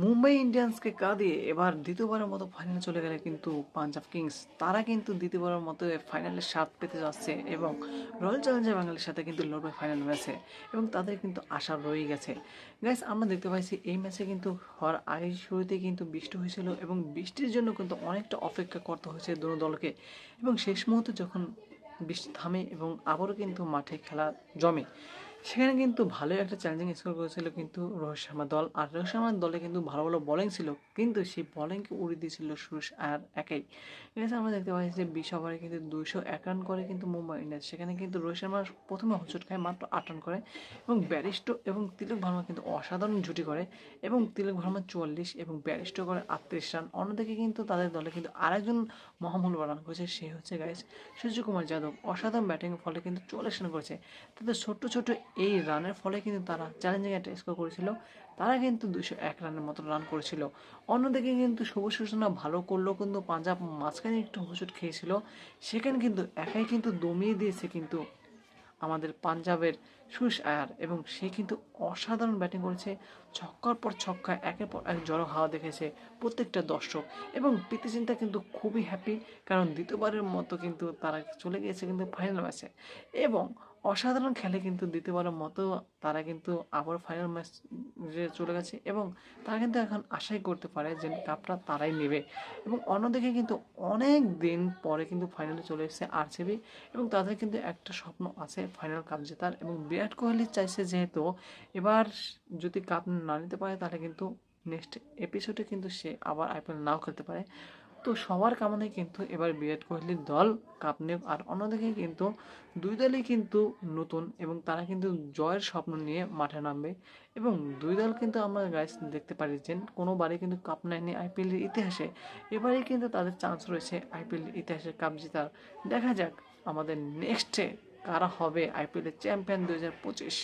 মুম্বাই ইন্ডিয়ান্সকে কাঁদিয়ে এবার দ্বিতীয়বারের মতো ফাইনালে চলে গেলে কিন্তু পাঞ্জাব কিংস তারা কিন্তু দ্বিতীয়বারের মতো ফাইনালের স্বাদ পেতে যাচ্ছে এবং রয়্যাল চ্যালেঞ্জার বাঙালির সাথে কিন্তু লড়বে ফাইনাল ম্যাচে এবং তাদের কিন্তু আশা রয়ে গেছে। গাইস, আমরা দেখতে পাইছি এই ম্যাচে কিন্তু হওয়ার আগে শুরুতে কিন্তু বৃষ্টি হয়েছিল এবং বৃষ্টির জন্য কিন্তু অনেকটা অপেক্ষা করতে হয়েছে দুটো দলকে এবং শেষ মুহূর্তে যখন বৃষ্টি থামে এবং আবারও কিন্তু মাঠে খেলা জমে, সেখানে কিন্তু ভালোই একটা চ্যালেঞ্জিং স্কোর করেছিল কিন্তু রোহিত শর্মা দল। আর রোহিত শর্মার দলে কিন্তু ভালো ভালো বোলিং ছিল, কিন্তু সেই বোলিংকে উড়িয়ে দিয়েছিল সুরেশ আয়ার একাই। এখানে আমরা দেখতে পাচ্ছি যে 20 ওভারে কিন্তু 201 রান করে কিন্তু মুম্বাই ইন্ডিয়ান্স। সেখানে কিন্তু রোহিত শর্মা প্রথমে হোঁচট খায়, মাত্র 8 রান করে এবং ব্যারিস্টো এবং তিলক ভার্মা কিন্তু অসাধারণ জুটি করে এবং তিলক ভার্মা 44 এবং ব্যারিস্টো করে 38 রান। অন্যদিকে কিন্তু তাদের দলে কিন্তু আরেকজন মহামূল্যবান রান করেছে, সে হচ্ছে গাইস সূর্যকুমার যাদব। অসাধারণ ব্যাটিংয়ের ফলে কিন্তু 44 রান করেছে। তাদের ছোট্ট ছোট্ট এই রানের ফলে কিন্তু তারা চ্যালেঞ্জিং একটা স্কোর করেছিল। তারা কিন্তু 201 রানের মতো রান করেছিল। অন্যদিকে কিন্তু শুভ সূচনা ভালো করলেও কিন্তু পাঞ্জাব মাঝখানে একটু হোঁচট খেয়েছিল, সেখানে কিন্তু একাই কিন্তু দমিয়ে দিয়েছে কিন্তু আমাদের পাঞ্জাবের সুরেশ আয়ার এবং সে কিন্তু অসাধারণ ব্যাটিং করেছে। ছক্কার পর ছক্কা, একের পর এক জড়ো হাওয়া দেখেছে প্রত্যেকটা দর্শক এবং প্রীতি চিন্তা কিন্তু খুবই হ্যাপি, কারণ দ্বিতীয়বারের মতো কিন্তু তারা চলে গিয়েছে কিন্তু ফাইনাল ম্যাচে এবং অসাধারণ খেলে কিন্তু দ্বিতীয়বারের মতো তারা কিন্তু আবার ফাইনাল ম্যাচ চলে গেছে এবং তারা কিন্তু এখন আশাই করতে পারে যে কাপটা তারাই নেবে। এবং অন্যদিকে কিন্তু অনেক দিন পরে কিন্তু ফাইনালে চলে এসেছে আরসিবি এবং তাদের কিন্তু একটা স্বপ্ন আছে ফাইনাল কাপ জেতার এবং বিরাট কোহলি চাইছে যেহেতু এবার যদি কাপ না নিতে পারে তাহলে কিন্তু নেক্সট এপিসোডে কিন্তু সে আবার আইপিএল নাও খেলতে পারে। তো সবার কামনায় কিন্তু এবার বিরাট কোহলির দল কাপ নেব। আর অন্যদিকে কিন্তু দুই দলই কিন্তু নতুন এবং তারা কিন্তু জয়ের স্বপ্ন নিয়ে মাঠে নামবে এবং দুই দল কিন্তু আমরা গাইস দেখতে পারি যে কোনোবারই কিন্তু কাপ নেয়নি আইপিএলের ইতিহাসে। এবারেই কিন্তু তাদের চান্স রয়েছে আইপিএলের ইতিহাসে কাপ জেতার। দেখা যাক আমাদের নেক্সটে কারা হবে আইপিএলের চ্যাম্পিয়ন 2025।